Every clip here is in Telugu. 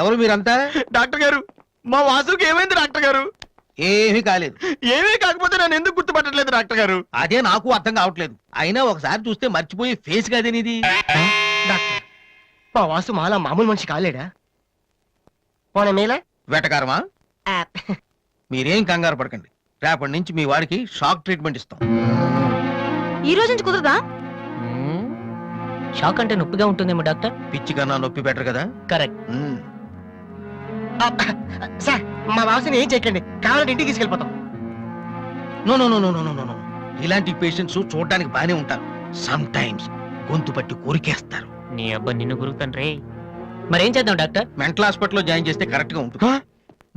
ఎవరు మీరంతా? డాక్టర్ గారు, మా వాసుకి ఏమైంది డాక్టర్ గారు? ఏమీ కాలేదు. ఏమీ కాకపోతే నన్ను ఎందుకు గుర్తుపట్టట్లేదు డాక్టర్ గారు? అదే నాకు అర్థం కావట్లేదు. అయినా ఒకసారి చూస్తే మర్చిపోయి ఫేస్ కాదే నీది. డాక్టర్, మా వాసు మాలా మామూలు మనిషి కాలేడా? పోన మేలా వెటకారమా? మీరేం కంగారు పడకండి. రేపటి నుంచి మీ వాడికి షాక్ ట్రీట్మెంట్ ఇస్తాం. ఈ రోజు నుంచి కుదరదా? షాక్ అంటే నొప్పిగా ఉంటుందేమో డాక్టర్. పిచ్చి కన్నా నొప్పి బెటర్ కదా. కరెక్ట్. సార్, మా వాసుని ఏం చేయకండి, కావాలంటే ఇంటికి తీసుకెళ్ళిపోతాం. No no no no no no no. ఇలాంటి పేషెంట్స్ చూడడానికి బానే ఉంటారు. సమ్ టైమ్స్ గొంతు పట్టి కొరికేస్తారు. నీ అబ్బా నిన్ను గురుకుతాను. మరేం చేద్దాం డాక్టర్? మెంటల్ హాస్పిటల్లో జాయిన్ చేస్తే కరెక్ట్ గా ఉంటుంది.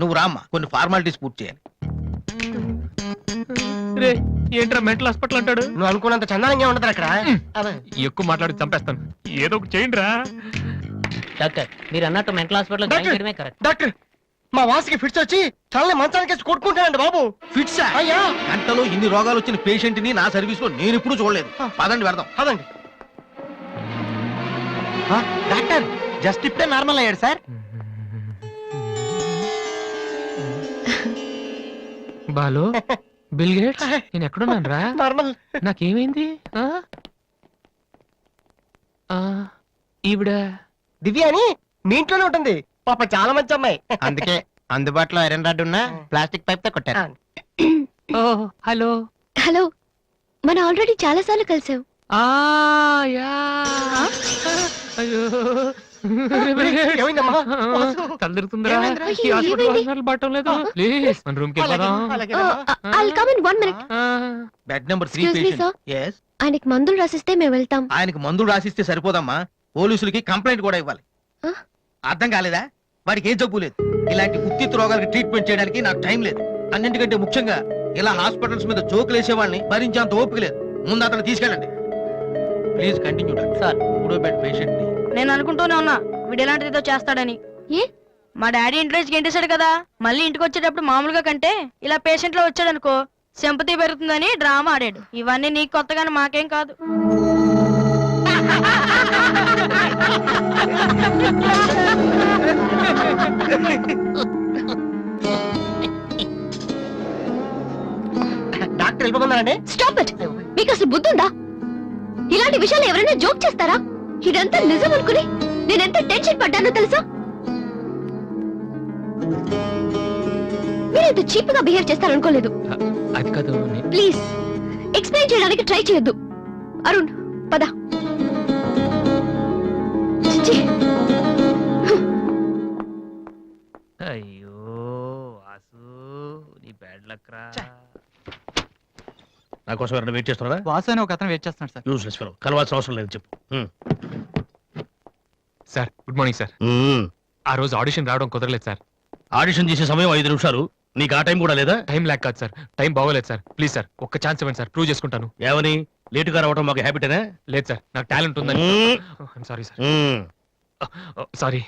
నువ్వు రామ్మా, కొన్ని ఫార్మాలిటీస్ పూర్తి చేయాలి. ఏంట్రా మెంటల్ హాస్పిటల్ అంటాడు? నువ్వు అనుకున్నంత చందానంగా ఉండదు అక్కడ. ఎక్కువ మాట్లాడి చంపేస్తాను. ఏదో ఒకటి చేయండి రా. డాక్టర్, మీరు అన్నట్టు మెంటల్ హాస్పిటల్ జాయిన్ చేయడమే కరెక్ట్. డాక్టర్, మా వాసుకి ఫిట్స్ వచ్చి తలని మంచానికి కొట్టుకుంటానండి బాబు. ఫిట్సా? అయ్యా, గంటలో ఇన్ని రోగాలు వచ్చిన పేషెంట్ ని నా సర్వీస్ లో నేను ఇప్పుడు చూడలేదు. పదండి వెళ్దాం. అదండి. డాక్టర్, జస్ట్ ఇప్పుడే నార్మల్ అయ్యాడు సార్. బాలు, బిల్ గేట్స్, నేను ఎక్కడున్నాను రా? నార్మల్. నాకేమైంది? ఈవిడ దివ్య అని మీ ఇంట్లోనే ఉంటుంది. పాప చాలా మంచి అమ్మాయి. అందుకే అందుబాటులో ఐరన్ రాడ్ ఉన్న ప్లాస్టిక్ పైప్ తో కొట్టారు. ఓ హలో. హలో, మనం ఆల్రెడీ చాలా సార్లు కలిసాం. తలదిరుతుందిరా. పట్టం లేదు. ప్లీజ్ మన రూమ్ కి bed number 3 Excuse me, patient. sir. yes. ఆయనకి మందులు రాసిస్తే మేము వెళ్తాం. ఆయనకి మందులు రాసిస్తే సరిపోదమ్మా, పోలీసులకి కంప్లైంట్ కూడా ఇవ్వాలి. Huh? అర్థం కాలేదా? వాడికి ఏం జబ్బు లేదు. ఇలాంటి ఉత్తిత్ రోగాలకి ట్రీట్మెంట్ చేయడానికి నాకు టైం లేదు. అన్నింటికంటే ముఖ్యంగా ఇలా హాస్పిటల్స్ మీద జోకులు వేసే వాళ్ళని భరించేంత ఓపిక లేదు. ముందు అతను తీసుకెళ్ళండి. Please continue doctor. సార్, 3వ బెడ్ పేషెంట్ ని. నేను అనుకుంటూనే ఉన్నా వీడు ఎలాంటిదో చేస్తాడని. ఏ? మా డాడీ ఇంట్లోంచి గెంటేశాడు కదా, మళ్ళీ ఇంటికి వచ్చేటప్పుడు మామూలుగా కంటే ఇలా పేషెంట్ లో వచ్చాడు అనుకో సింపతి పెరుగుతుందని డ్రామా ఆడాడు. ఇవన్నీ నీకు కొత్తగానే మాకేం కాదు. డాక్టర్ వెళ్ళిపోతున్నారండి. Stop it. మీకు అసలు బుద్ధుందా? ఇలాంటి విషయాలు ఎవరైనా జోక్ చేస్తారా? ఇదంతా నిజం అనుకుని నేనెంత టెన్షన్ పడ్డానో తెలుసా? మీరు ఇంత చీప్ గా బిహేవ్ చేస్తారనుకోలేదు. అది కాదు. ప్లీజ్ ఎక్స్ప్లెయిన్ చేయడానికి ట్రై చేయొద్దు. అరుణ్, పద. చిచ్చి. అయ్యో వాసు, నీ బ్యాడ్ లక్ రా. నా కోసం ఎవరైనా వెయిట్ చేస్తున్నారా? వాసు అని ఒక అతను వెయిట్ చేస్తున్నాడు సార్. యూస్లెస్ ఫెలో, కలవాల్సిన అవసరం లేదు. చెప్పు. Sir, good morning sir. ఆ రోజు ఆడిషన్ రావడం కుదరలేదు సార్. ఆడిషన్ చేసే సమయం 5 నిమిషాలు. నీకు ఆ టైం కూడా లేదా? టైం ల్యాక్ కాదు సార్, టైం బాగోలేదు సార్. ప్లీజ్ సార్, ఒక్క ఛాన్స్ ఇవ్వండి సార్, ప్రూవ్ చేసుకుంటాను. ఏమని? లేటుగా రావడం మాకు హ్యాబిటేనా? లేదు సార్, నాకు టాలెంట్ ఉందని. Sorry sir. సారీ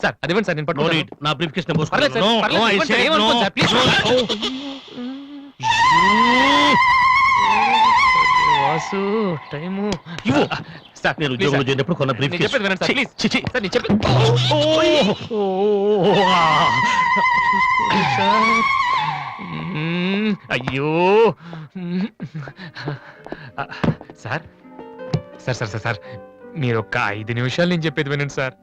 సార్, అదేవండి సార్, నేను పట్టుకుంటాను. నా బ్రీఫ్ కేస్ పర్లేదు సార్, పర్లేదు, ఇవ్వండి సార్, ఏమనుకోండి sir, please. Vasu, time sir, నేను ఉద్యోగంలో చేరినప్పుడు కొన్న బ్రీఫ్ కేస్. చెప్పేది వినండి సార్, ప్లీజ్. చిచి. సార్, నేను చెప్పేది సార్. అయ్యో sir, sir sir sir sir మీరు ఒక్క 5 నిమిషాలు నేను చెప్పేది వినండి సార్.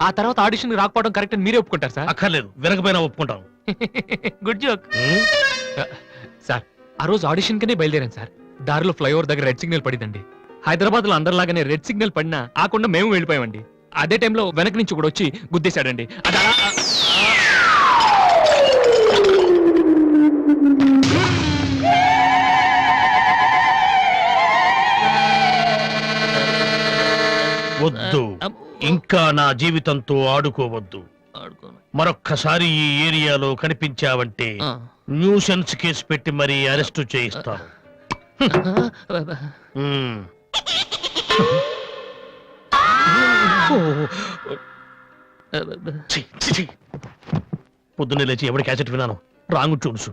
ఆ తర్వాత ఆడిషన్ రాకపోవడం కరెక్ట్ అని మీరే ఒప్పుకుంటారు సార్? అక్కర్లేదు, వినకపోయినా ఒప్పుకుంటాను. Good joke sir. ఆ రోజు ఆడిషన్ కనే బయలుదేరాను సార్. దారిలో ఫ్లైఓవర్ దగ్గర రెడ్ సిగ్నల్ పడిందండి. హైదరాబాద్ లో అందరిలాగానే రెడ్ సిగ్నల్ పడినా ఆకుండా మేము వెళ్ళిపోయామండి. అదే టైంలో వెనక నుంచి కూడా వచ్చి గుద్దేశాడండి. అది అలా వద్దు, ఇంకా నా జీవితంతో ఆడుకోవద్దు. మరొక్కసారి ఈ ఏరియాలో కనిపించావంటే న్యూసెన్స్ కేసు పెట్టి మరీ అరెస్టు చేయిస్తాను. పొద్దున్నే లేచి ఎవరి క్యాసెట్ విన్నాను? Wrong tunes.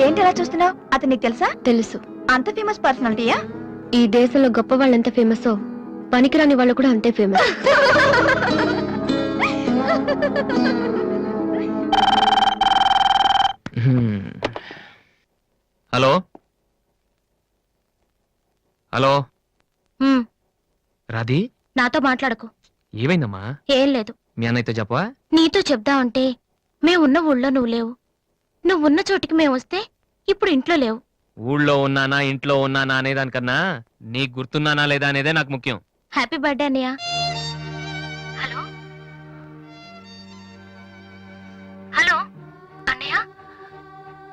ఏంటి అలా చూస్తున్నావు? అతను నీకు తెలుసా? తెలుసు. అంత ఫేమస్ పర్సనాలిటీయా? ఈ దేశంలో గొప్ప వాళ్ళు ఎంత ఫేమస్, పనికిరాని వాళ్ళు కూడా అంతే ఫేమస్. హలో హలో రాధి, నాతో మాట్లాడకు. ఏమైందమ్మా? ఏం లేదు. మీ అన్నయ్యతో చెప్పవా? నీతో చెప్దామంటే మేమున్న ఊళ్ళో నువ్వు లేవు, నువ్వున్న చోటికి మేము వస్తే ఇప్పుడు ఇంట్లో లేవు. ఊళ్ళో ఉన్నానా ఇంట్లో ఉన్నానా అనేదానికన్నా నీకు గుర్తున్నానా లేదా అనేదే నాకు ముఖ్యం. హ్యాపీ బర్త్డే అన్నయ్య. హలో హలో అన్నయ్య.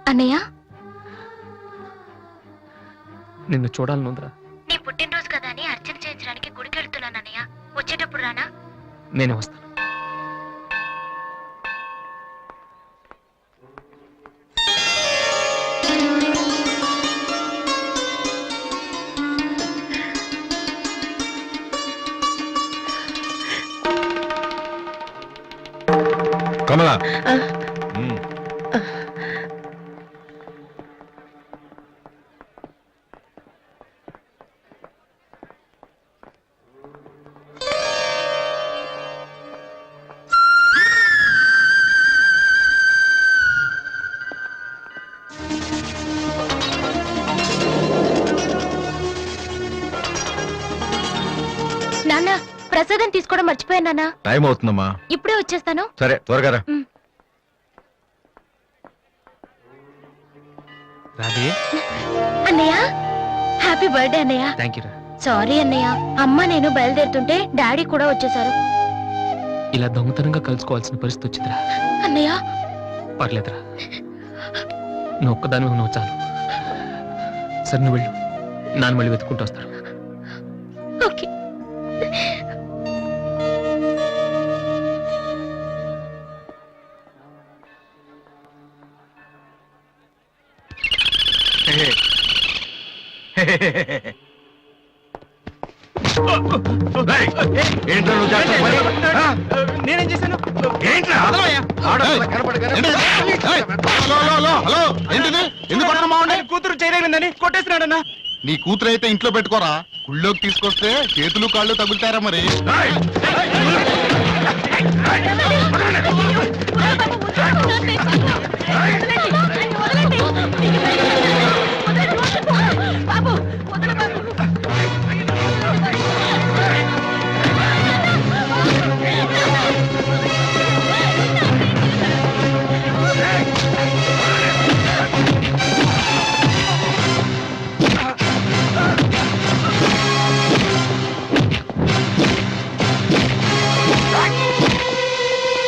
అన్నయ్య, నిన్ను చూడాలనుందిరా. నీ పుట్టినరోజు కదా అని అర్చన చేయించడానికి గుడికి వెళ్తున్నాను అన్నయ్య. వచ్చేటప్పుడు రానా? నేనే వస్తాను. కమలా నాన్న, ప్రసాదం తీసుకోవడం మర్చిపోయాను నాన్న. టైం అవుతుందమ్మా. ఇప్పుడే వచ్చేస్తాను. సరే త్వరగా రా. రాధి, అన్నయ్య, హ్యాపీ బర్త్డే అన్నయ్య. థ్యాంక్ యూ రా. సారీ అన్నయ్య, అమ్మ నేను బయలుదేరుతుంటే డాడీ కూడా వచ్చేసారు. ఇలా దొంగతనంగా కలుసుకోవాల్సిన పరిస్థితి వచ్చిందిరా. అన్నయ్య, పర్లేదురా, నువ్వు ఒక్కదాని నువ్వు చాలు. సరే నువ్వు వెళ్ళు, నాన్న మళ్ళీ వెతుక్కుంటూ వస్తారు. ఓకే. ఏంట్రా నువ్వు చేస్తున్న పని? ఆ? నేనేం చేశాను? ఏంట్రా? ఆడపిల్ల కనపడగానే- హలో, హలో, హలో, హలో. ఏంటిది? ఎందుకు కొట్టడం బాగుండే? కూతురు చేయలేదని కొట్టేసినాడన్నా. నీ కూతురు అయితే ఇంట్లో పెట్టుకోరా. గుళ్ళోకి తీసుకొస్తే చేతులు కాళ్ళు తగులుతారా మరి?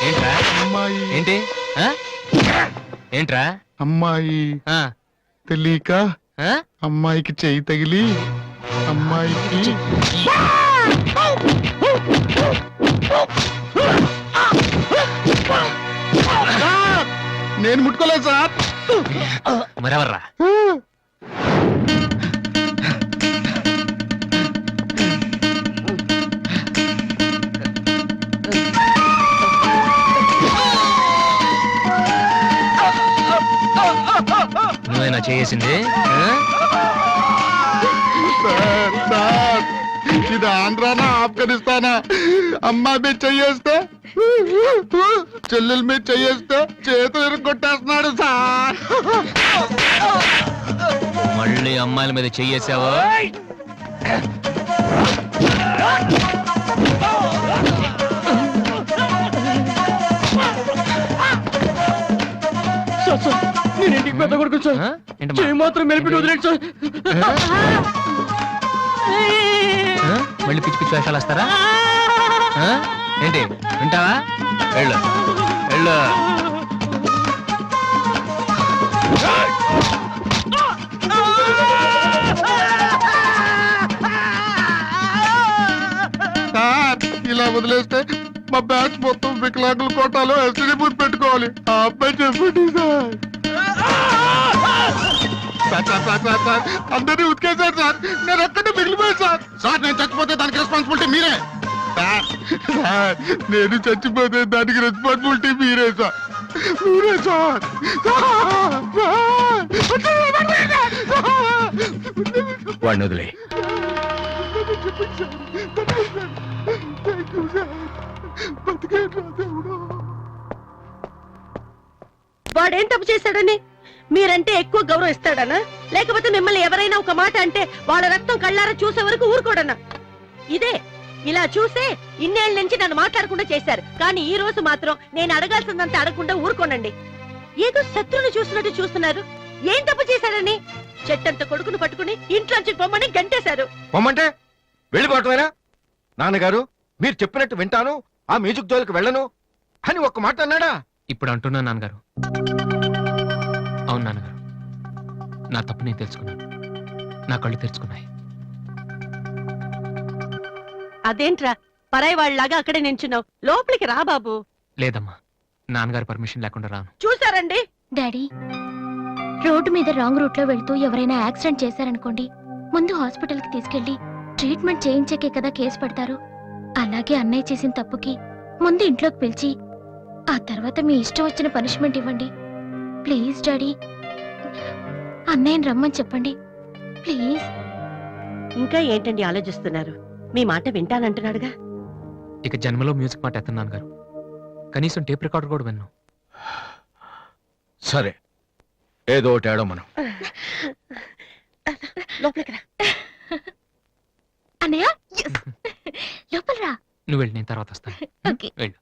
ఏంట్రా? అమ్మాయి ఏంటి ఆ? ఏంట్రా? అమ్మాయి ఆ? తెలియక ఆ? అమ్మాయికి చెయ్యి తగిలి అమ్మాయికి నేను ముట్టుకోలేదు సార్. మరెవర్రా? నువ్వేనా చేసింది? సార్, సార్, ఇది ఆంధ్రానా ఆఫ్ఘనిస్తానా? అమ్మాయి మీద చెయ్యేస్తే చెల్లెల మీద చెయ్యేస్తే చేతులు ఇరుక్కొట్టేస్తున్నాడు సార్. మళ్ళీ అమ్మాయిల మీద చెయ్యేసావా? నేను ఇంటికి పెద్ద కొడుకు సార్. ఆ? ఏంటమ్మా? చేయి మాత్రం మెలిపి వదిలేడు సార్. ఆ? మళ్ళీ పిచ్చి పిచ్చి వేషాలు వస్తారా? ఆ? ఏంటి వింటావా? వెళ్ళు వెళ్ళు. సార్, ఇలా వదిలేస్తే మా బ్యాచ్ మొత్తం వికలాంగుల కోటాలో ఎస్టీడీ బూత్ పెట్టుకోవాలి. ఆ అబ్బాయి చెప్పండి sir. Sir, sir, sir, sir, sir, అందరినీ ఉతికేశారు సార్. నేను ఒక్కడే మిగిలిపోయాను సార్. సార్, నేను చచ్చిపోతే దానికి రెస్పాన్సిబిలిటీ మీరే. సార్, సార్, నేను చచ్చిపోతే దానికి రెస్పాన్సిబిలిటీ మీరే సార్. మీరే సార్. సార్, సార్, వాడిని వదిలే. వాడేం తప్పు చేశాడని మీరంటే ఎక్కువ గౌరవం ఇస్తాడనా, లేకపోతే మిమ్మల్ని ఎవరైనా ఒక మాట అంటే వాళ్ళ రక్తం కళ్ళారా చూసే వరకు ఊరుకోడనా? ఇదే ఇలా చూసే ఇన్నేళ్ల నుంచి నన్ను మాట్లాడకుండా చేశారు, కానీ ఈ రోజు మాత్రం నేను అడగాల్సిందంతా అడగకుండా ఊరుకోనండి. ఏదో శత్రువుని చూసినట్టు చూస్తున్నారు. ఏం తప్పు చేశాడని చెట్టంత కొడుకును పట్టుకుని ఇంట్లోంచి పొమ్మని గంటేశారు. పొమ్మంటే వెళ్ళిపోవటమేనా? నాన్నగారు మీరు చెప్పినట్టు వింటాను, ఆ మ్యూజిక్ జోలికి వెళ్ళను అని ఒక్క మాట అన్నాడా? ఇప్పుడు అంటున్నా నాన్నగారు. అవును నాన్నగారు, నా తప్పు నేను తెలుసుకున్నాను. నా కళ్ళు తెరుచుకున్నాయి. అదేంట్రా పరాయి వాళ్ళలాగా అక్కడే నించున్నావు, లోపలికి రా బాబు. లేదమ్మా, నాన్నగారు పర్మిషన్ లేకుండా రాను. చూసారండి డాడీ, రోడ్డు మీద రాంగ్ రూట్ లో వెళ్తూ ఎవరైనా యాక్సిడెంట్ చేశారనుకోండి, ముందు హాస్పిటల్ కి తీసుకెళ్లి ట్రీట్మెంట్ చేయించాకే కదా కేసు పెడతారు. అలాగే అన్నయ్య చేసిన తప్పుకి ముందు ఇంట్లోకి పిలిచి ఆ తర్వాత మీ ఇష్టం వచ్చిన పనిష్మెంట్ ఇవ్వండి. ప్లీజ్ డాడీ, అన్నయ్యని రమ్మని చెప్పండి ప్లీజ్. ఇంకా ఏంటండి ఆలోచిస్తున్నారు? మీ మాట వింటానంటున్నాడుగా. ఇక జన్మలో మ్యూజిక్ మాట ఎత్తను నాన్నగారు. కనీసం టేప్ రికార్డర్ కూడా విన్ను. సరే, ఏదో ఒకటి ఆడో మనం. లోపలికి రా. అన్నయ్య లోపల రా. నువ్వు వెళ్ళి, నేను తర్వాత వస్తాను. ఓకే. వెళ్ళు.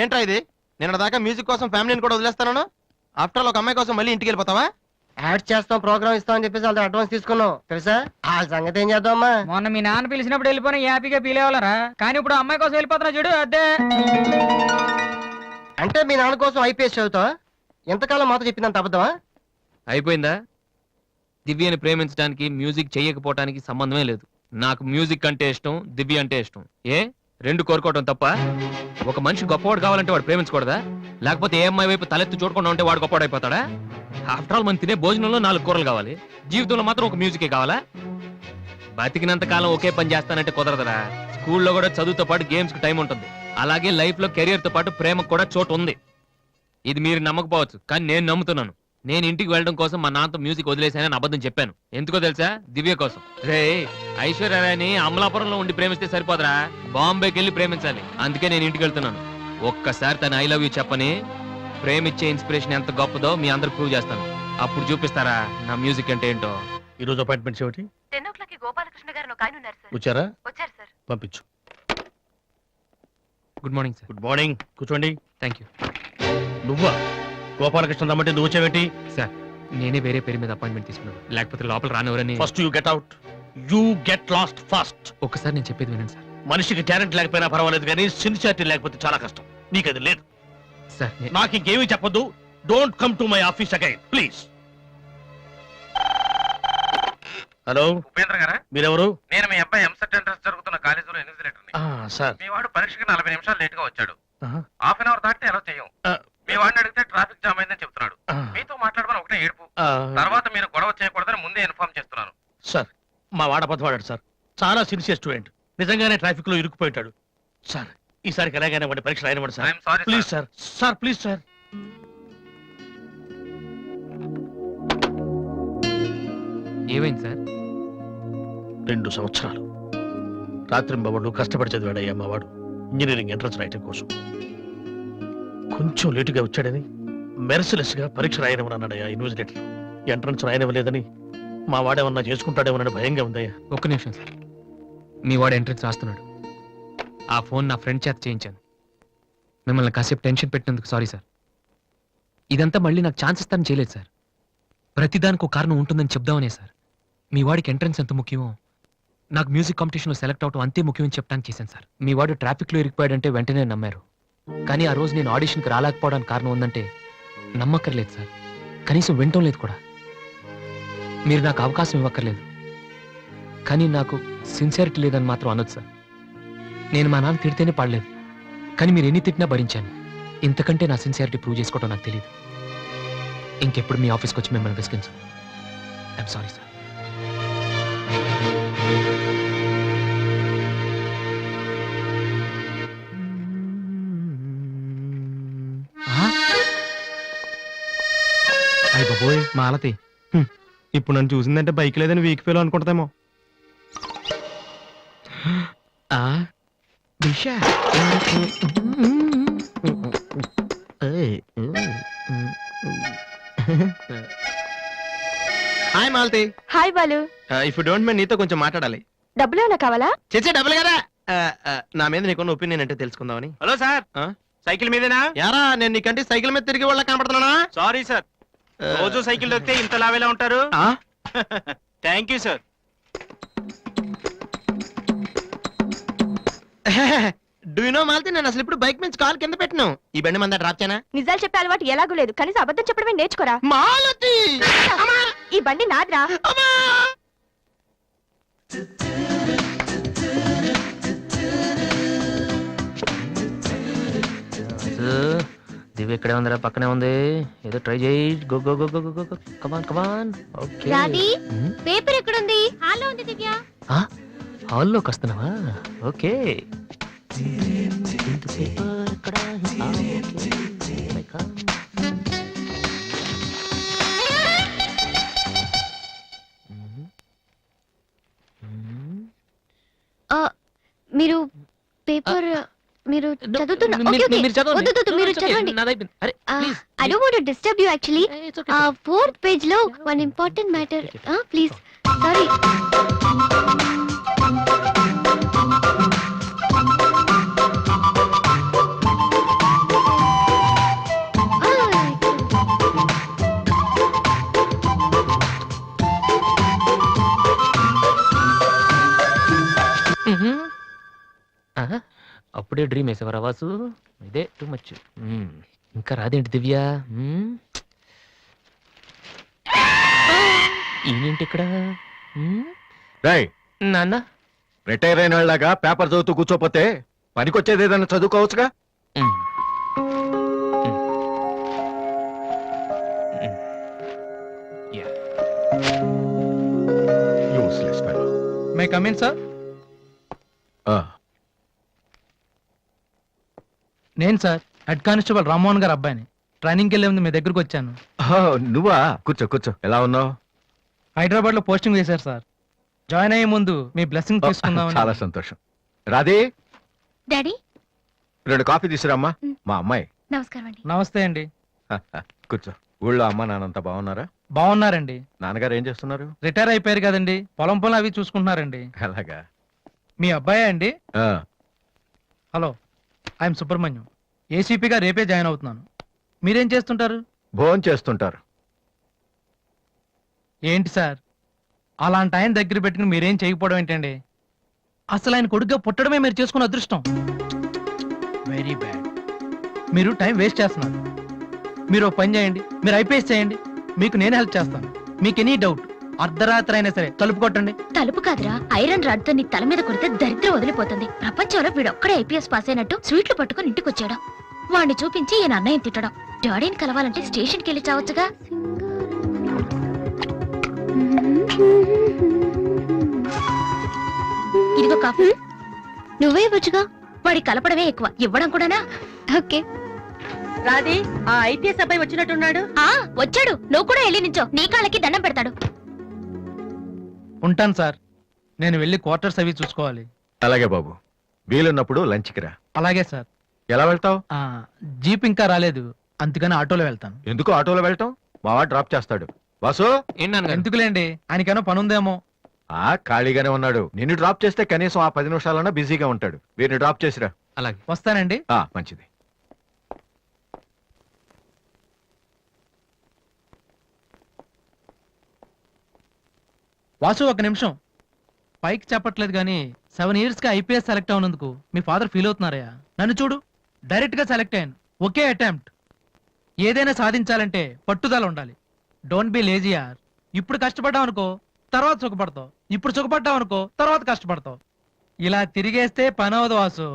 ఏంట్రా ఇది? నిన్న దాకా మ్యూజిక్ కోసం ఫ్యామిలీని కూడా వదిలేస్తాను. ఆఫ్టర్ ఒక అమ్మాయి కోసం మళ్ళీ ఇంటికి వెళ్ళిపోతావా? యాడ్ చేస్తాం, ప్రోగ్రామ్ ఇస్తాం అని చెప్పేసి వాళ్ళతో అడ్వాన్స్ తీసుకున్నాం తెలుసా. ఆ సంగతి ఏం చేద్దామా? మొన్న మీ నాన్న పిలిచినప్పుడు వెళ్ళిపోయినా హ్యాపీగా ఫీల్ అవ్వాలరా, కానీ ఇప్పుడు అమ్మాయి కోసం వెళ్ళిపోతున్నా చూడు అదే. అంటే మీ నాన్న కోసం ఐపీఎస్ చదువుతావా? ఎంతకాలం మాతో చెప్పిందంత అబద్ధమా? అయిపోయిందా? దివ్యని ప్రేమించడానికి మ్యూజిక్ చెయ్యకపోవటానికి సంబంధమే లేదు. నాకు మ్యూజిక్ అంటే ఇష్టం, దివ్య అంటే ఇష్టం. ఏ రెండు కోరుకోవటం తప్ప? ఒక మనిషి గొప్పవాడు కావాలంటే వాడు ప్రేమించకూడదా? లేకపోతే ఏ అమ్మాయి వైపు తలెత్తి చూడకుండా ఉంటే వాడు గొప్పవాడు అయిపోతాడా? ఆఫ్టర్ ఆల్ మనం తినే భోజనంలో 4 కూరలు కావాలి, జీవితంలో మాత్రం ఒక మ్యూజికే కావాలా? బతికినంత కాలం ఒకే పని చేస్తానంటే కుదరదరా. స్కూల్లో కూడా చదువుతో పాటు గేమ్స్ కి టైం ఉంటుంది. అలాగే లైఫ్ లో కెరియర్ తో పాటు ప్రేమకు కూడా చోటు ఉంది. ఇది మీరు నమ్మకపోవచ్చు, కానీ నేను నమ్ముతున్నాను. నేను ఇంటికి వెళ్ళడం కోసం మా నాన్నతో మ్యూజిక్ వదిలేసానని అబద్ధం చెప్పాను. ఎందుకో తెలుసా? దివ్య కోసం. రే, ఐశ్వర్యరాయని అమలాపురంలో ఉండి ప్రేమిస్తే సరిపోదరా, బాంబేకి వెళ్ళి ప్రేమించాలి. అందుకే నేను ఇంటికి వెళ్తున్నాను. ఒక్కసారి తన ఐ లవ్ యూ చెప్పని ప్రేమిచ్చే ఇన్స్పిరేషన్ ఎంత గొప్పదో మీ అందరికి ప్రూవ్ చేస్తాను. అప్పుడు చూపిస్తారా నా మ్యూజిక్ అంటే ఏంటో. ఈ రోజు అపాయింట్మెంట్స్ ఏమిటి? 10 o'clock గోపాలకృష్ణ గారు ఒక ఆయన ఉన్నారు సార్. వచ్చారా? వచ్చారు సార్. పంపించు. Good morning sir. Good morning, కూర్చోండి. థ్యాంక్ యూ నువ్వా? గోపాలకృష్ణ రమ్మంటే నువ్వు వచ్చావేంటి? సార్. నేనే వేరే పేరు మీద అపాయింట్మెంట్ తీసుకున్నాను, లేకపోతే లోపల రానివరని. First you get out. You get lost first. ఒక్కసారి నేను చెప్పేది వినండి సార్. మనిషికి టాలెంట్ లేకపోయినా పర్వాలేదు, కానీ సిన్సియారిటీ లేకపోతే చాలా కష్టం. నీకు అది లేదు. సార్ నాకు ఇంకేమీ చెప్పొద్దు. Don't come to my office again please. Hello, Upendra గారా? మీరెవరు? నేను మీ అబ్బాయి ఎంసెట్ ఎంట్రన్స్ జరుగుతున్న కాలేజీలో ఇన్విజిలేటర్ని. సార్, మీ వాడు పరీక్షకి 40 నిమిషాలు లేట్ గా వచ్చాడు. ఆహా. హాఫ్ అన్ అవర్ దాటితే ఎలా చేయం. ఆ. మీ వాడిని అడిగితే ట్రాఫిక్ జామ్ అయిందని చెప్తున్నాడు. మీతో మాట్లాడమని ఒకటే ఏడుపు. తర్వాత మీరు గొడవ చేయకూడదని ముందే ఇన్ఫార్మ్ చేస్తున్నాను. సార్, మా వాడ పదవాడాడు సార్. చాలా సిన్సియర్ స్టూడెంట్. నిజంగానే ట్రాఫిక్ లో ఇరుక్కుపోయింటాడు. సార్, ఈసారికి ఎలాగైనా వాడి పరీక్ష రాయనివ్వండి sir. I'm sorry please sir. Sir please sir. ఏమైంది సార్? 2 సంవత్సరాలు రాత్రింబవళ్ళు కష్టపడి చదివాడయ్యా మా వాడు ఇంజనీరింగ్ ఎంట్రన్స్ రాయటం కోసం. కొంచెం లేటుగా వచ్చాడని మెర్సిలెస్ గా పరీక్ష రాయనివ్వను అన్నాడయ్యా ఇన్విజిలేటర్. ఎంట్రన్స్ రాయనివ్వలేదని మా వాడేమన్నా చేసుకుంటాడేమోనని భయంగా ఉందయ్యా. ఒక్క నిమిషం సార్. మీ వాడు ఎంట్రన్స్ రాస్తున్నాడు. ఆ ఫోన్ నా ఫ్రెండ్ చేత చేయించాను. మిమ్మల్ని కాసేపు టెన్షన్ పెట్టినందుకు సారీ సార్. ఇదంతా మళ్ళీ నాకు ఛాన్స్ ఇస్తానని చేయలేదు సార్. ప్రతిదానికి ఒక కారణం ఉంటుందని చెప్దామనే సార్. మీ వాడికి ఎంట్రన్స్ ఎంత ముఖ్యమో నాకు మ్యూజిక్ కాంపిటీషన్లో సెలెక్ట్ అవడం అంతే ముఖ్యమని చెప్పడానికి చేశాను సార్. మీ వాడు ట్రాఫిక్లో ఇరికిపోయాడంటే వెంటనే నమ్మారు. కానీ ఆ రోజు నేను ఆడిషన్కి రాలేకపోవడానికి కారణం ఉందంటే నమ్మక్కర్లేదు సార్. కనీసం వినటం లేదు కూడా. మీరు నాకు అవకాశం ఇవ్వక్కర్లేదు, కానీ నాకు సిన్సియారిటీ లేదని మాత్రం అనొచ్చు సార్. నేను మా నాన్న తిడితేనే పడలేదు, కానీ మీరు ఎన్ని తిట్టినా భరించాను. ఇంతకంటే నా సిన్సియారిటీ ప్రూవ్ చేసుకోవడం నాకు తెలియదు. ఇంకెప్పుడు మీ ఆఫీస్కి వచ్చి మిమ్మల్ని విసిగించు. I'm sorry sir. అయ్య బాబోయ్ మాలతి, ఇప్పుడు నన్ను చూసిందంటే బైక్ లేదని వీక్ ఫీల్ అనుకుంటామేమో. Disha hi Malathi. Hi Balu, if you don't mind నీతో కొంచెం మాట్లాడాలి. డబ్బులు ఏమైనా కావాలా? చేసే డబ్బులు కదా. నా మీద నీకున్న ఒపీనియన్ అంటే తెలుసుకుందామని. హలో సార్, ఆ? సైకిల్ మీదేనా? యారా నేను నీకంటే సైకిల్ మీద తిరిగి వాళ్ళ కనపడుతున్నానా? సారీ సార్, రోజు సైకిల్ దొరికితే ఇంత లావేలా ఉంటారు. Thank you sir. Do you know Malathi, నేను అసలు ఇప్పుడు బైక్ మీద కాల్ కింద పెట్టను. ఈ బండి మంద డ్రాప్ చేయనా? నిజాలు చెప్పే అలవాటు ఎలాగూ లేదు, కనీసం అబద్ధం చెప్పడమే నేర్చుకోరా. మాలతి ఈ బండి నాదిరా. దివ్య ఇక్కడే ఉందిరా, పక్కనే ఉంది. ఏదో ట్రై చేయి. Go go go go go go. Come on come on. Okay. Radhi, paper ఎక్కడుంది? హాల్లో ఉంది దివ్య. హాల్లోకి వస్తున్నావా? ఓకే. ఇంత పేపర్ ఎక్కడ? మీరు పేపర్ మీరు చదువుతున్నా. Okay, okay. వద్దు, వద్దు, మీరు చదవండి. I don't want to disturb you actually. 4th page లో one important matter. Please. Sorry. అప్పుడే డ్రీమ్ వేసేవారా వాసు? ఇదే టూ మచ్. ఇంకా రాదేంటి దివ్య? ఈయనేంటి ఇక్కడ? నాన్న రిటైర్ అయిన వాళ్ళగా పేపర్ చదువుతూ కూర్చోపోతే పనికొచ్చేది ఏదైనా చదువుకోవచ్చుగా. Useless fellow. May come in sir? నేను సార్ హెడ్ కానిస్టేబుల్ రామ్మోహన్ గారు అబ్బాయిని. ట్రైనింగ్కి వెళ్ళే ముందు మీ దగ్గరకు వచ్చాను. నువ్వా? కూర్చో కూర్చో. ఎలా ఉన్నావు? హైదరాబాద్ లో పోస్టింగ్ వేశారు సార్. జాయిన్ అయ్యే ముందు మీ బ్లెస్సింగ్ తీసుకుందామని. చాలా సంతోషం. రాధే, డాడీ 2 కాఫీ తీసుకురామ్మా. మా అమ్మాయి. నమస్కారం అండి. నమస్తే అండి. కూర్చో. ఊళ్ళో అమ్మ నాన్నంతా బాగున్నారా? బాగున్నారండి. నాన్నగారు ఏం చేస్తున్నారు? రిటైర్ అయిపోయారు కదండి, పొలం పొలం అవి చూసుకుంటున్నారండి. అలాగా. మీ అబ్బాయే అండి? ఆ, హలో, ఐఎమ్ సుబ్రహ్మణ్యం. ఏసీపీగా రేపే జాయిన్ అవుతున్నాను. మీరేం చేస్తుంటారు? భోజనం చేస్తుంటారు. ఏంటి సార్, అలాంటి ఆయన దగ్గర పెట్టుకుని మీరేం చేయకపోవడం ఏంటండి? అసలు ఆయన కొడుగ్గా పుట్టడమే మీరు చేసుకున్న అదృష్టం. Very bad. మీరు టైం వేస్ట్ చేస్తున్నారు. మీరు ఒక పని చేయండి, మీరు ఐపీఎస్ చేయండి. మీకు నేను హెల్ప్ చేస్తాను. మీకు ఎనీ డౌట్ అర్ధరాత్రి అయినా సరే తలుపు కొట్టండి. తలుపు కాదురా, ఐరన్ రాడ్ తో నీ తల మీద కొడితే దరిద్రం వదిలిపోతుంది. ప్రపంచంలో వీడొక్కడే ఐపీఎస్ పాస్ అయినట్టు స్వీట్లు పట్టుకుని ఇంటికి వచ్చాడు. వాడిని చూపించి ఈయన అన్నయ్య తిట్టడం. డాడీని కలవాలంటే స్టేషన్కి వెళ్ళి చావచ్చుగా. ఇదిగో కాఫీ. నువ్వే ఇవ్వచ్చుగా. వాడి కలపడమే ఎక్కువ, ఇవ్వడం కూడానా? ఓకే. రాధి, ఆ ఐపీఎస్ అబ్బాయి వచ్చినట్టున్నాడు. వచ్చాడు. నువ్వు కూడా వెళ్ళి నించో, నీ కాళ్ళకి దండం పెడతాడు. ఉంటాను సార్, నేను వెళ్ళి క్వార్టర్స్ అవి చూసుకోవాలి. అలాగే బాబు, వీలున్నప్పుడు లంచ్కి రా. అలాగే సార్. ఎలా వెళ్తావు? జీప్ ఇంకా రాలేదు, అందుకని ఆటోలో వెళ్తాను. ఎందుకు ఆటోలో వెళ్తాం? మావా డ్రాప్ చేస్తాడు. వాసు, ఎందుకులేండి, ఆయనకేమో పనుందేమో. ఖాళీగానే ఉన్నాడు. నిన్ను డ్రాప్ చేస్తే కనీసం ఆ 10 నిమిషాలన్నా బిజీగా ఉంటాడు. వీరిని డ్రాప్ చేసిరా. అలాగే. వస్తానండి. మంచిది. వాసు, ఒక నిమిషం. పైకి చెప్పట్లేదు కానీ 7 years గా ఐపీఎస్ సెలెక్ట్ అవునందుకు మీ ఫాదర్ ఫీల్ అవుతున్నారయ్యా. నన్ను చూడు, డైరెక్ట్ గా సెలెక్ట్ అయ్యాను. ఒకే అటెంప్ట్. ఏదైనా సాధించాలంటే పట్టుదల ఉండాలి. డోంట్ బి లేజీ యార్. ఇప్పుడు కష్టపడ్డావు అనుకో, తర్వాత సుఖపడతావు. ఇప్పుడు సుఖపడ్డావు అనుకో, తర్వాత కష్టపడతావు. ఇలా తిరిగేస్తే పని అవదు వాసు.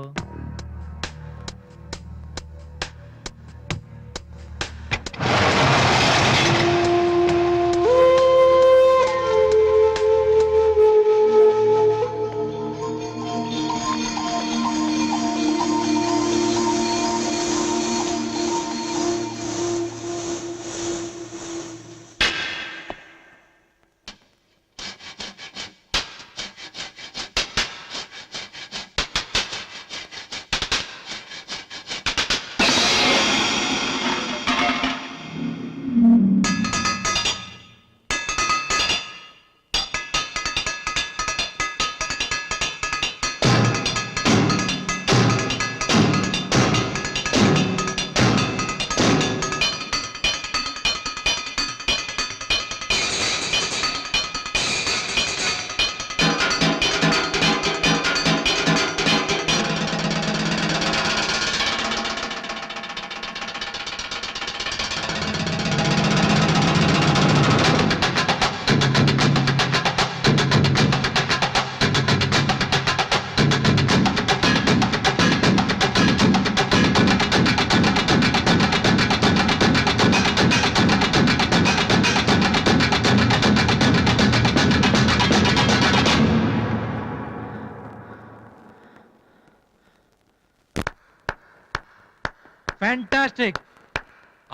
ఫ్యాంటాస్టిక్,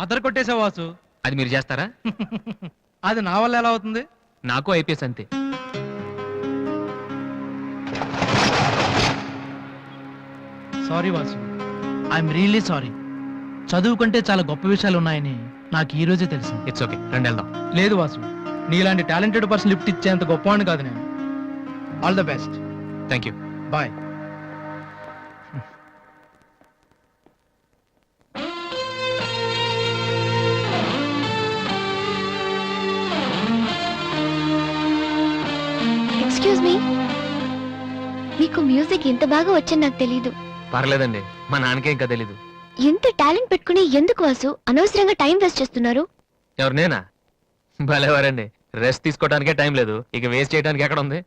అదర్ కొట్టేసా వాసు. అది మీరు చేస్తారా? అది నా వల్ల ఎలా అవుతుంది? నాకు ఐపీఎస్ అంతే. Sorry Vasu, I'm really sorry. చదువు కంటే చాలా గొప్ప విషయాలు ఉన్నాయని నాకు ఈ రోజే తెలిసింది. ఇట్స్ ఓకే, రండి వెళ్దాం. లేదు వాసు, నీలాంటి టాలెంటెడ్ పర్సన్ లిఫ్ట్ ఇచ్చేంత గొప్పవాడిని కాదు నేను. All the best, thank you. Bye. Excuse me, మీకు మ్యూజిక్ ఇంత బాగా వచ్చని నాకు తెలీదు. పర్లేదండి, మా నాన్నకే ఇంకా తెలీదు. ఎంత టాలెంట్ పెట్టుకుని ఎందుకు వాసు అనవసరంగా టైం వేస్ట్ చేస్తున్నారు? ఎవరు, నేనా? భలేవారండి, రెస్ట్ తీసుకోవడానికే టైం లేదు, ఇక వేస్ట్ చేయడానికి ఎక్కడ ఉంది?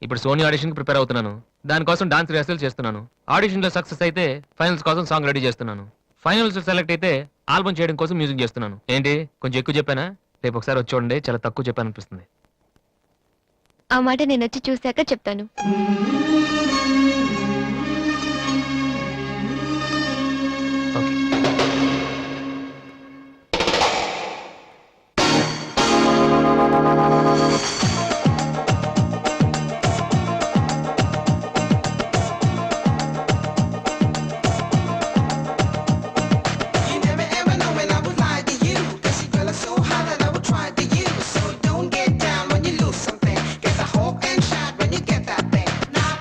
ఇప్పుడు సోనీ ఆడిషన్ కి ప్రిపేర్ అవుతున్నాను, దానికోసం డాన్స్ రిహర్సల్ చేస్తున్నాను. ఆడిషన్ లో సక్సెస్ అయితే ఫైనల్స్ కోసం సాంగ్ రెడీ చేస్తున్నాను. ఫైనల్స్ సెలెక్ట్ అయితే ఆల్బమ్ చేయడం కోసం మ్యూజిక్ చేస్తున్నాను. ఏంటి కొంచెం ఎక్కువ చెప్పానా? రేపు ఒకసారి వచ్చి చూడండి, చాలా తక్కువ చెప్పాను అనిపిస్తుంది. ఆ మాట నేను వచ్చి చూశాక చెప్తాను. Okay. Get that thing. Now,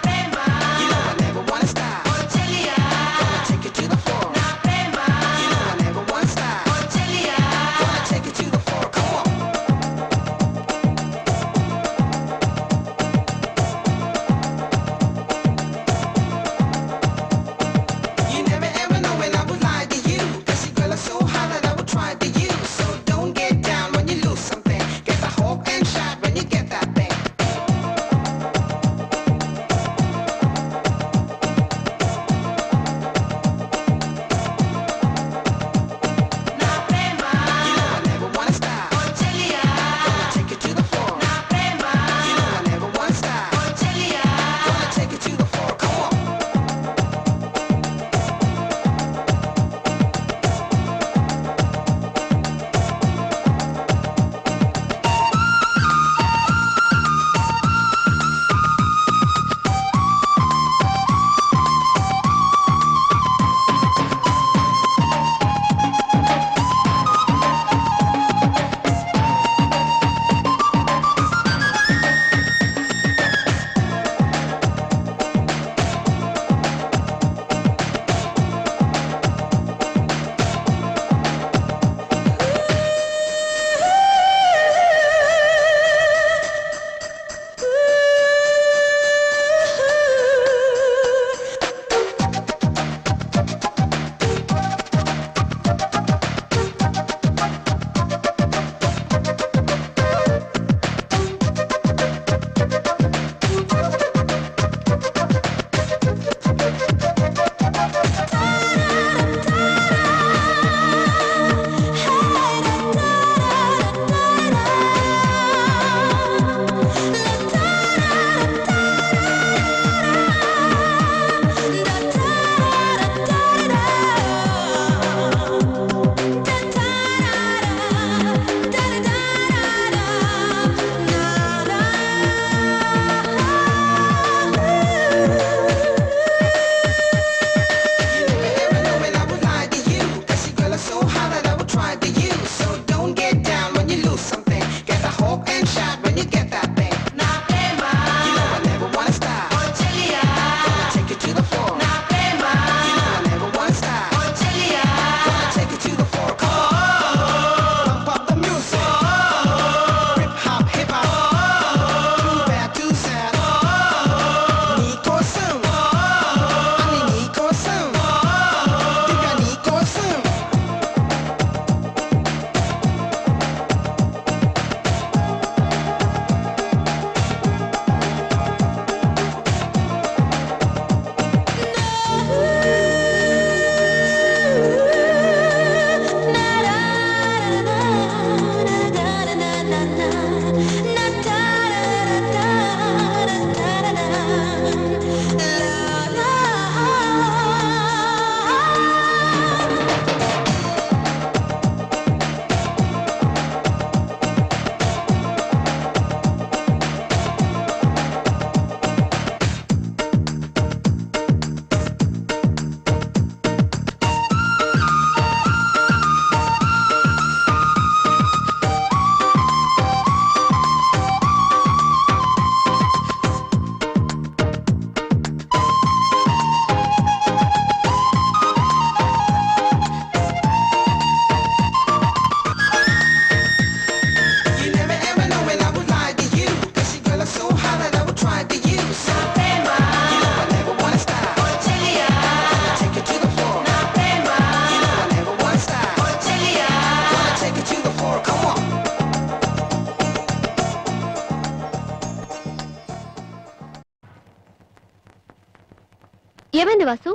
ఏమైంది వాసు?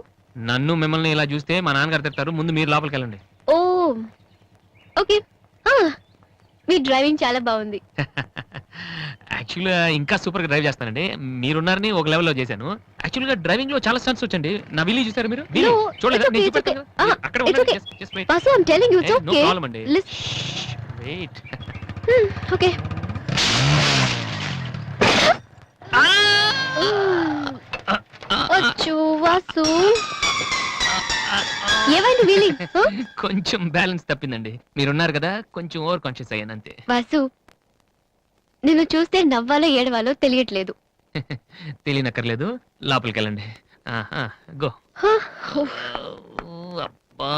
నన్ను మిమ్మల్ని ఇలా చూస్తే మా నాన్నగారు తిడతారు, ముందు మీరు లోపలికి వెళ్ళండి. ఓ ఓకే. మీ డ్రైవింగ్ చాలా బాగుంది. యాక్చువల్గా ఇంకా సూపర్ గా డ్రైవ్ చేస్తానండి. మీరున్నారని ఒక లెవెల్లో చేశాను. యాక్చువల్గా డ్రైవింగ్ లో చాలా స్టన్స్ వచ్చండి. నా వీలు చూసారు మీరు? No, చూడలేదా? it's okay, నేను it's okay. చూపెడతాను. అక్కడ it's ఉండండి. okay. Just wait. Vasu, I'm telling you, it's No okay. problem అండి. Wait. ఓకే. అచ్చో వాసు, ఏమైంది వీలింగ్? కొంచెం బ్యాలెన్స్ తప్పిందండి. మీరున్నారు కదా, కొంచెం ఓవర్ కాన్షియస్ అయ్యాను అంతే. వాసు, నిన్ను చూస్తే నవ్వాలో ఏడవాలో తెలియట్లేదు. తెలియనక్కర్లేదు, లోపలికి వెళ్ళండి. గో. అబ్బా